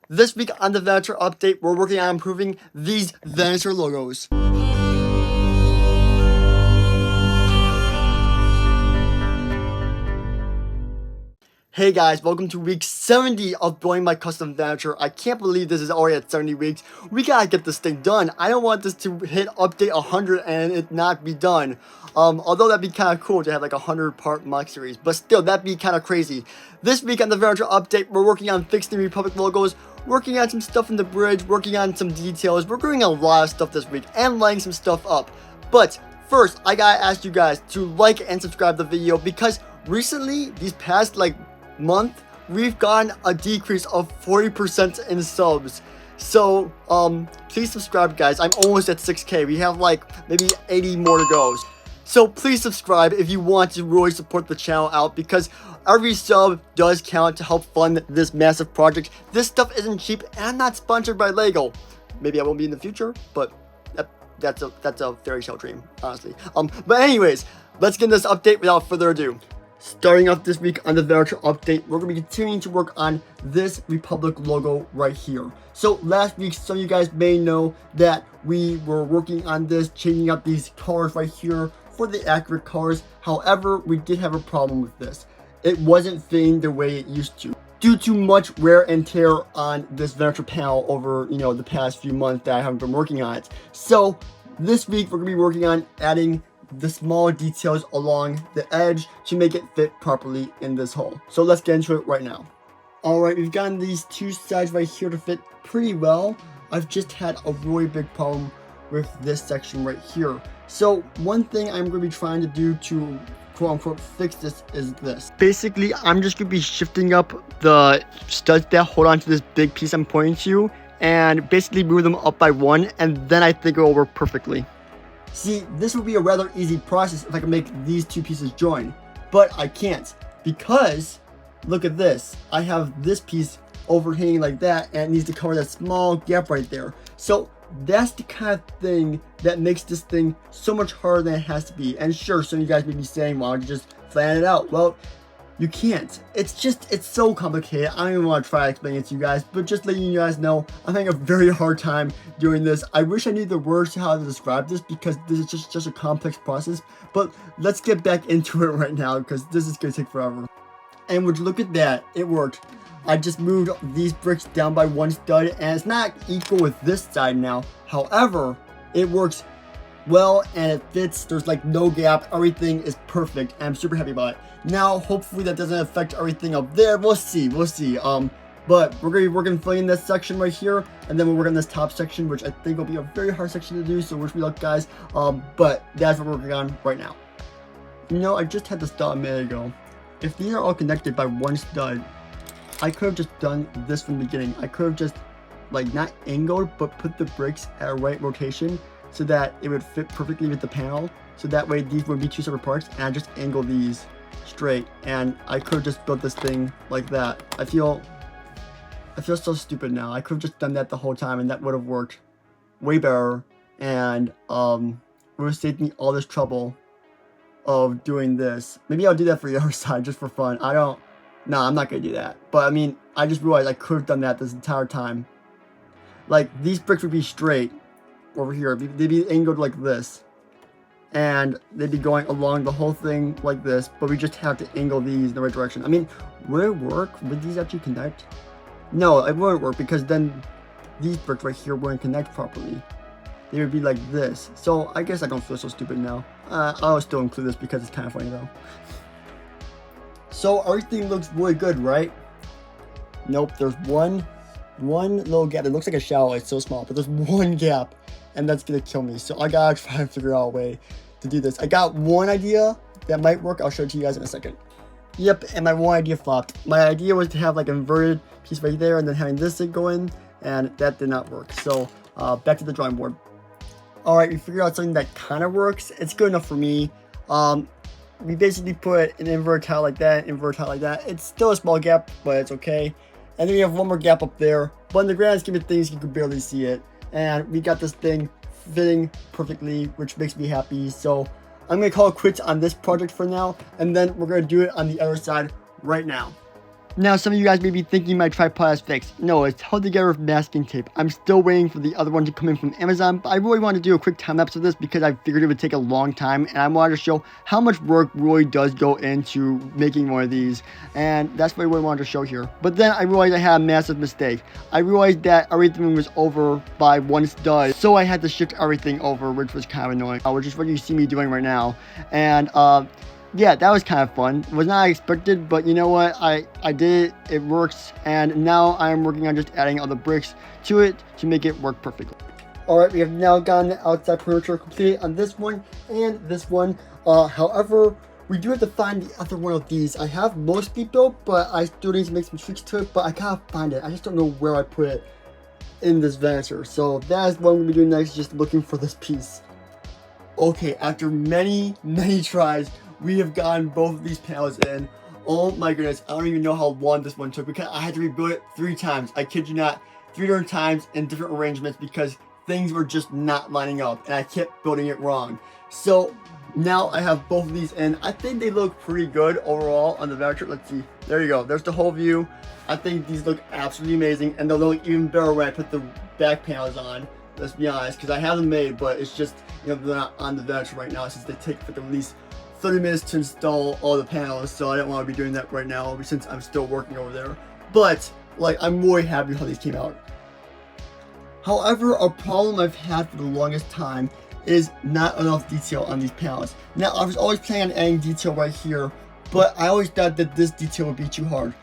This week on the Venator update, we're working on improving these Venator logos. Hey guys, welcome to week 70 of building my custom Venator. I can't believe this is already at 70 weeks. We gotta get this thing done. I don't want this to hit update 100 and it not be done. Although that'd be kind of cool to have like a 100-part MOC series, but still, that'd be kind of crazy. This week on the Venator update, we're working on fixing the Republic logos, working on some stuff in the bridge, working on some details. We're doing a lot of stuff this week and lighting some stuff up. But first, I gotta ask you guys to like and subscribe to the video because recently, these past month, we've gotten a decrease of 40% in subs. So please subscribe, guys. I'm almost at 6k. We have maybe 80 more to go. So please subscribe if you want to really support the channel out, because every sub does count to help fund this massive project. This stuff isn't cheap, and I'm not sponsored by Lego. Maybe I won't be in the future, but that's a fairy tale dream, honestly. But anyways, let's get this update without further ado. Starting off this week on the Venator update, we're going to be continuing to work on this Republic logo right here. So last week, some of you guys may know that we were working on this, changing up these colors right here for the accurate colors. However, we did have a problem with this. It wasn't fitting the way it used to, due to much wear and tear on this Venator panel over, the past few months that I haven't been working on it. So this week, we're going to be working on adding the small details along the edge to make it fit properly in this hole. So let's get into it right now. Alright, we've gotten these two sides right here to fit pretty well. I've just had a really big problem with this section right here. So one thing I'm going to be trying to do to quote unquote fix this is this. Basically, I'm just going to be shifting up the studs that hold on to this big piece I'm pointing to and basically move them up by one, and then I think it will work perfectly. See, this would be a rather easy process if I could make these two pieces join, but I can't, because look at this. I have this piece overhanging like that, and it needs to cover that small gap right there. So that's the kind of thing that makes this thing so much harder than it has to be. And sure, some of you guys may be saying, why don't you just flatten it out? Well, you can't. It's so complicated. I don't even want to try explaining it to you guys, but just letting you guys know, I'm having a very hard time doing this. I wish I knew the words to how to describe this, because this is just a complex process. But let's get back into it right now, because this is going to take forever. And would you look at that, it worked. I just moved these bricks down by one stud, and it's not equal with this side now. However, it works well and it fits. There's no gap. Everything is perfect. I'm super happy about it. Now, hopefully that doesn't affect everything up there. We'll see. But we're gonna be working filling this section right here, and then we'll work on this top section, which I think will be a very hard section to do, so wish me luck, guys. But that's what we're working on right now. I just had this thought a minute ago. If these are all connected by one stud, I could have just done this from the beginning. I could have just not angled, but put the bricks at a right rotation so that it would fit perfectly with the panel. So that way these would be two separate parts, and I just angle these straight, and I could have just built this thing like that. I feel so stupid now. I could have just done that the whole time, and that would have worked way better, and it would have saved me all this trouble of doing this. Maybe I'll do that for the other side just for fun. No, I'm not gonna do that. But I mean, I just realized I could have done that this entire time. These bricks would be straight over here. They'd be angled like this, and they'd be going along the whole thing like this, but we just have to angle these in the right direction. I mean, would it work? Would these actually connect? No, it wouldn't work, because then these bricks right here wouldn't connect properly. They would be like this. So I guess I don't feel so stupid now. I'll still include this because it's kind of funny though. So everything looks really good, right? Nope, there's one little gap. It looks like a shallow, it's so small, but there's one gap, and that's gonna kill me. So I gotta try and figure out a way to do this. I got one idea that might work. I'll show it to you guys in a second. Yep, and my one idea flopped. My idea was to have an inverted piece right there, and then having this thing go in, and that did not work. So back to the drawing board. Alright, we figured out something that kind of works. It's good enough for me. We basically put an invert tile like that, invert tile like that. It's still a small gap, but it's okay. And then we have one more gap up there, but in the grand scheme of things, you can barely see it. And we got this thing fitting perfectly, which makes me happy. So I'm going to call it quits on this project for now, and then we're going to do it on the other side right now. Now, some of you guys may be thinking my tripod is fixed. No, it's held together with masking tape. I'm still waiting for the other one to come in from Amazon, but I really want to do a quick time-lapse of this because I figured it would take a long time, and I wanted to show how much work really does go into making one of these, and that's what I really wanted to show here. But then I realized I had a massive mistake. I realized that everything was over by one stud, so I had to shift everything over, which was kind of annoying, which is what you see me doing right now. And, yeah, that was kind of fun. It was not expected, but you know what? I did it. It works, and now I'm working on just adding other bricks to it to make it work perfectly. Alright, we have now gotten the outside perimeter completed on this one and this one. However, we do have to find the other one of these. I have mostly built, but I still need to make some tweaks to it, but I can't find it. I just don't know where I put it in this Venator. So that is what I'm going to be doing next, just looking for this piece. Okay, after many tries, we have gotten both of these panels in. Oh my goodness, I don't even know how long this one took because I had to rebuild it 3 times. I kid you not, 3 different times in different arrangements because things were just not lining up and I kept building it wrong. So now I have both of these in. I think they look pretty good overall on the Venator. Let's see. There you go. There's the whole view. I think these look absolutely amazing, and they'll look even better when I put the back panels on. Let's be honest, because I have them made, but it's just, you know, they're not on the Venator right now since they take like at least 30 minutes to install all the panels, so I don't want to be doing that right now since I'm still working over there. But like, I'm really happy how these came out. However, a problem I've had for the longest time is not enough detail on these panels. Now, I was always planning on adding detail right here, but I always thought that this detail would be too hard.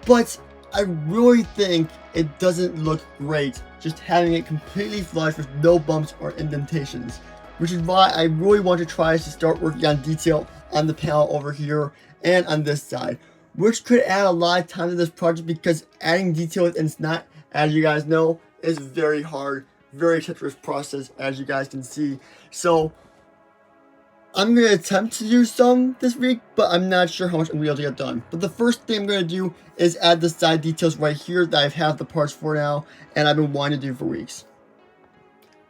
But I really think it doesn't look great just having it completely flush with no bumps or indentations, which is why I really want to try to start working on detail on the panel over here and on this side, which could add a lot of time to this project because adding detail and it's not, as you guys know, is very hard, very treacherous process, as you guys can see. So I'm going to attempt to do some this week, but I'm not sure how much I'm going to be able to get done. But the first thing I'm going to do is add the side details right here that I have the parts for now, and I've been wanting to do for weeks.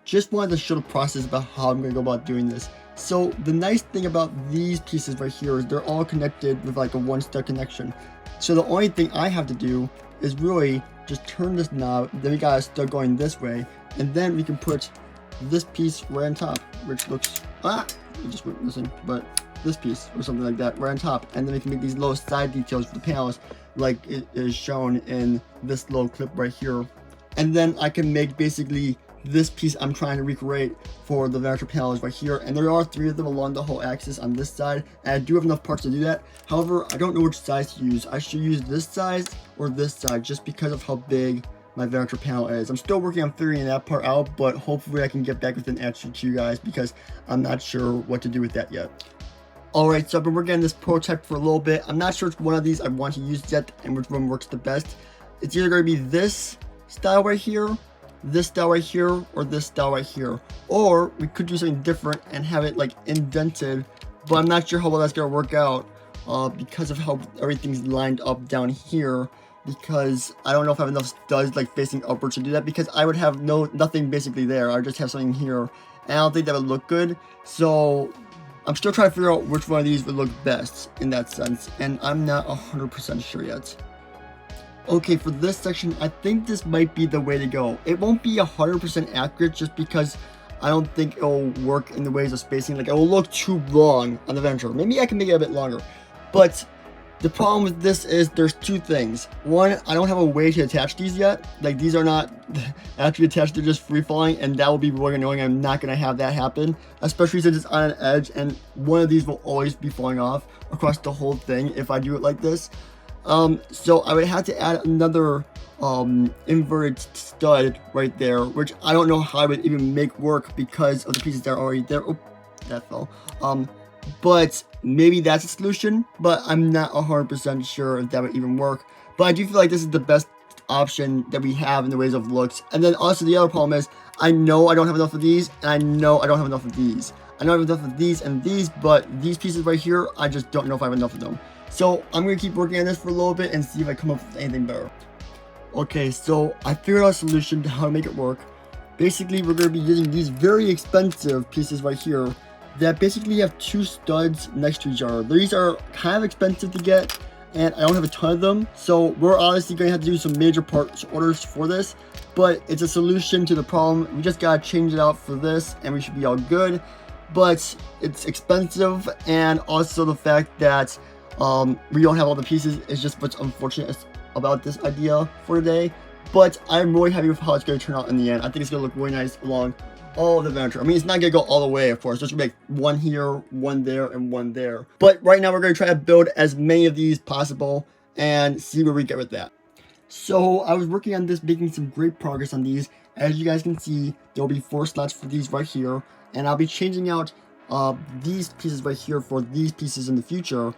Just wanted to show the process about how I'm going to go about doing this. So the nice thing about these pieces right here is they're all connected with like a one-step connection. So the only thing I have to do is really just turn this knob, then we gotta start going this way, and then we can put this piece right on top, which looks, it just went missing, but this piece or something like that right on top, and then we can make these little side details for the panels like it is shown in this little clip right here. And then I can make basically this piece I'm trying to recreate for the Venator panels right here, and there are 3 of them along the whole axis on this side, and I do have enough parts to do that. However, I don't know which size to use. I should use this size or this side just because of how big my Venator panel is. I'm still working on figuring that part out, but hopefully I can get back with an answer to you guys because I'm not sure what to do with that yet. Alright, so I've been working on this prototype for a little bit. I'm not sure which one of these I want to use yet and which one works the best. It's either going to be this style right here, this style right here, or this style right here, or we could do something different and have it like indented, but I'm not sure how well that's gonna work out because of how everything's lined up down here, because I don't know if I have enough studs like facing upwards to do that, because I would have nothing basically there. I would just have something here, and I don't think that would look good. So I'm still trying to figure out which one of these would look best in that sense, and I'm not 100% sure yet. Okay, for this section, I think this might be the way to go. It won't be 100% accurate just because I don't think it'll work in the ways of spacing. Like, it will look too long on the Venator. Maybe I can make it a bit longer. But the problem with this is there's 2 things. One, I don't have a way to attach these yet. Like, these are not actually attached, they're just free falling, and that will be really annoying. I'm not going to have that happen, especially since it's on an edge, and one of these will always be falling off across the whole thing if I do it like this. So I would have to add another inverted stud right there, which I don't know how I would even make work because of the pieces that are already there. Oh, that fell. But maybe that's a solution, but I'm not 100% sure if that would even work. But I do feel like this is the best option that we have in the ways of looks. And then also the other problem is I know I don't have enough of these, and I know I don't have enough of these. I know I have enough of these and these, but these pieces right here, I just don't know if I have enough of them. So I'm going to keep working on this for a little bit and see if I come up with anything better. Okay, so I figured out a solution to how to make it work. Basically, we're going to be using these very expensive pieces right here. that basically have two studs next to each other. These are kind of expensive to get. and I don't have a ton of them, so we're honestly going to have to do some major parts orders for this, but it's a solution to the problem. We just got to change it out for this and we should be all good, but it's expensive, and also the fact that we don't have all the pieces is just what's unfortunate about this idea for today. But I'm really happy with how it's going to turn out in the end. I think it's going to look really nice along all of the Venator. I mean, it's not going to go all the way, of course. There's going to be like one here, one there, and one there. But right now, we're going to try to build as many of these possible and see where we get with that. So I was working on this, making some great progress on these. As you guys can see, there will be 4 slots for these right here. And I'll be changing out these pieces right here for these pieces in the future.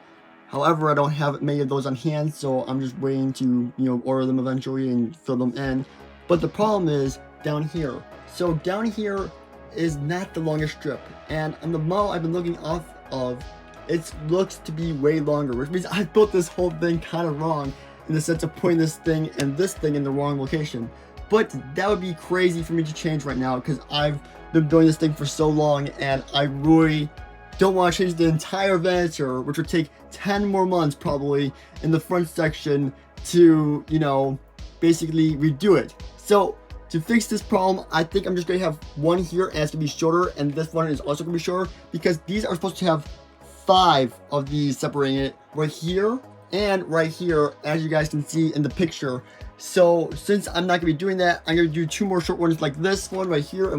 However, I don't have many of those on hand, so I'm just waiting to, order them eventually and fill them in. But the problem is down here. So down here is not the longest strip, and on the model I've been looking off of, it looks to be way longer, which means I built this whole thing kind of wrong in the sense of putting this thing and this thing in the wrong location. But that would be crazy for me to change right now because I've been doing this thing for so long, and I really don't want to change the entire Venator, which would take 10 more months probably in the front section to, basically redo it. So to fix this problem, I think I'm just going to have one here and it's going to be shorter, and this one is also going to be shorter because these are supposed to have 5 of these separating it right here and right here, as you guys can see in the picture. So since I'm not going to be doing that, I'm going to do 2 more short ones like this one right here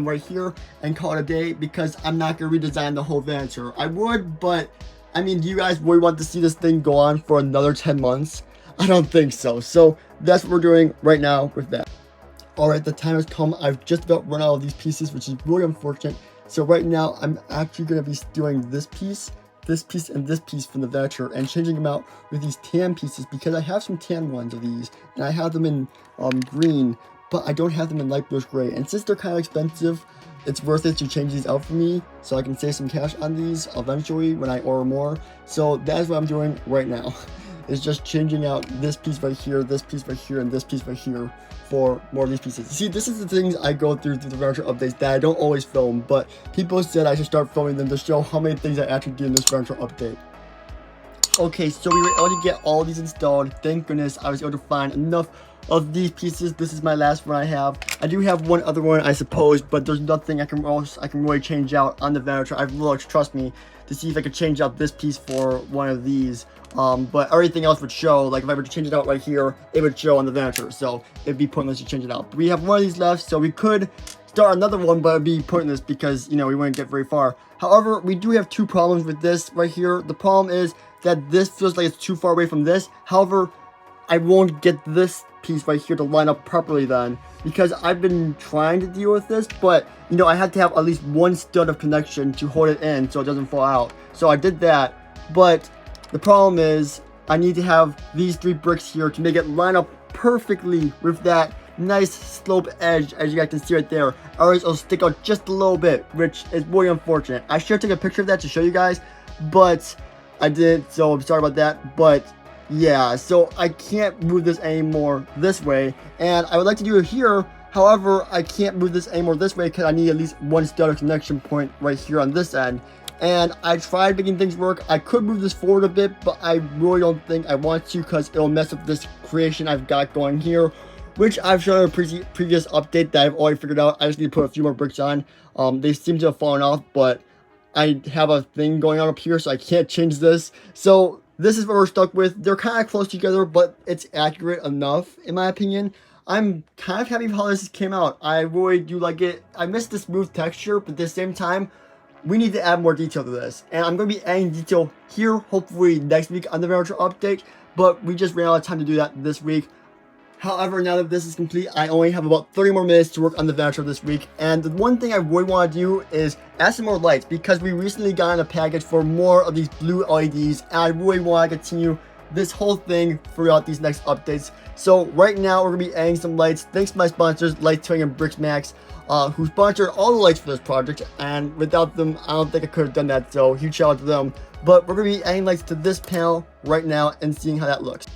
and call it a day, because I'm not going to redesign the whole Venator. I would, but I mean, do you guys really want to see this thing go on for another 10 months? I don't think so. So that's what we're doing right now with that. Alright, the time has come. I've just about run out of these pieces, which is really unfortunate. So right now, I'm actually going to be doing this piece, and this piece from the Venator, and changing them out with these tan pieces, because I have some tan ones of these, and I have them in green, but I don't have them in light bluish gray. And since they're kind of expensive, it's worth it to change these out for me, so I can save some cash on these eventually when I order more. So that's what I'm doing right now. Is just changing out this piece right here, this piece right here, and this piece right here for more of these pieces. See, this is the things I go through the Venator updates that I don't always film, but people said I should start filming them to show how many things I actually do in this Venator update. Okay, so we were able to get all these installed. Thank goodness I was able to find enough of these pieces. This is my last one I have. I do have one other one, I suppose, but there's nothing I can really change out on the Venator. I've looked, trust me, to see if I could change out this piece for one of these. But everything else would show. Like if I were to change it out right here, it would show on the Venator, so it'd be pointless to change it out. But we have one of these left, so we could start another one, but it'd be pointless because, we wouldn't get very far. However, we do have 2 problems with this right here. The problem is that this feels like it's too far away from this. However, I won't get this piece right here to line up properly then, because I've been trying to deal with this, but I had to have at least 1 stud of connection to hold it in so it doesn't fall out. So I did that, but the problem is I need to have these 3 bricks here to make it line up perfectly with that nice slope edge, as you guys can see right there. Otherwise it'll stick out just a little bit, which is really unfortunate. I should take a picture of that to show you guys, but I didn't, so I'm sorry about that. But yeah, so I can't move this anymore this way, and I would like to do it here. However, I can't move this anymore this way because I need at least 1 stud of connection point right here on this end. And I tried making things work. I could move this forward a bit, but I really don't think I want to, because it'll mess up this creation I've got going here, which I've shown in a previous update that I've already figured out. I just need to put a few more bricks on. They seem to have fallen off, but I have a thing going on up here, so I can't change this. So this is what we're stuck with. They're kind of close together, but it's accurate enough, in my opinion. I'm kind of happy with how this came out. I really do like it. I miss the smooth texture, but at the same time, we need to add more detail to this. And I'm going to be adding detail here, hopefully next week on the Venator update, but we just ran out of time to do that this week. However, now that this is complete, I only have about 30 more minutes to work on the Venator this week. And the one thing I really want to do is add some more lights, because we recently got in a package for more of these blue LEDs, and I really want to continue this whole thing throughout these next updates. So right now, we're going to be adding some lights. Thanks to my sponsors, Light Twing and Bricks Max, who sponsored all the lights for this project. And without them, I don't think I could have done that. So huge shout out to them. But we're going to be adding lights to this panel right now and seeing how that looks.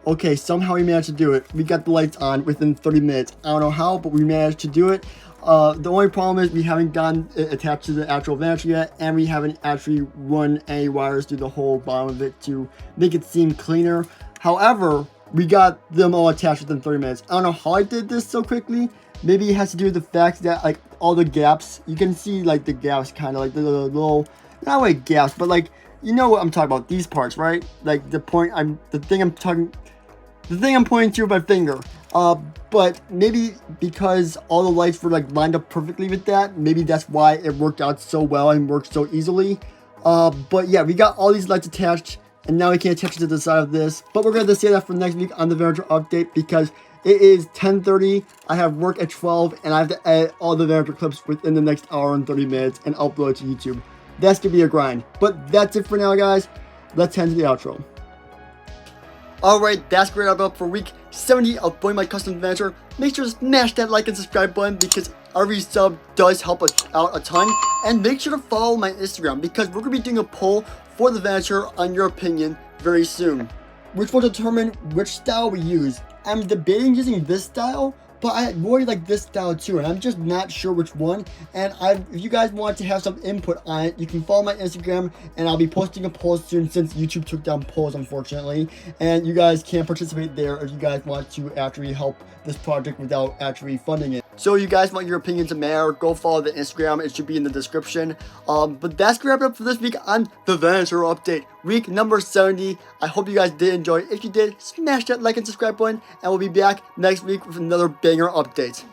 Okay, somehow we managed to do it. We got the lights on within 30 minutes. I don't know how, but we managed to do it. The only problem is we haven't gotten it attached to the actual Venator yet, and we haven't actually run any wires through the whole bottom of it to make it seem cleaner. However, we got them all attached within 30 minutes. I don't know how I did this so quickly. Maybe it has to do with the fact that like all the gaps, you can see like the gaps, kind of like the little, not really gaps, but like, you know what I'm talking about, these parts, right? Like the thing I'm pointing to with my finger. But maybe because all the lights were like lined up perfectly with that, maybe that's why it worked out so well and worked so easily. But yeah, we got all these lights attached, and now we can attach it to the side of this. But we're going to say that for next week on the Venator update, because it is 10:30. I have work at 12, and I have to edit all the Venator clips within the next hour and 30 minutes and upload it to YouTube. That's going to be a grind. But that's it for now, guys. Let's head to the outro. Alright, that's great up for week 70 of Building My Custom Venator. Make sure to smash that like and subscribe button, because every sub does help us out a ton. And make sure to follow my Instagram, because we're going to be doing a poll for the Venator on your opinion very soon, which will determine which style we use. I'm debating using this style, but I really like this style too, and I'm just not sure which one. And if you guys want to have some input on it, you can follow my Instagram, and I'll be posting a poll soon, since YouTube took down polls, unfortunately. And you guys can participate there if you guys want to actually help this project without actually funding it. So you guys want your opinion to matter, go follow the Instagram. It should be in the description. But that's gonna wrap it up for this week on the Venator update, week number 70. I hope you guys did enjoy. If you did, smash that like and subscribe button, and we'll be back next week with another banger update.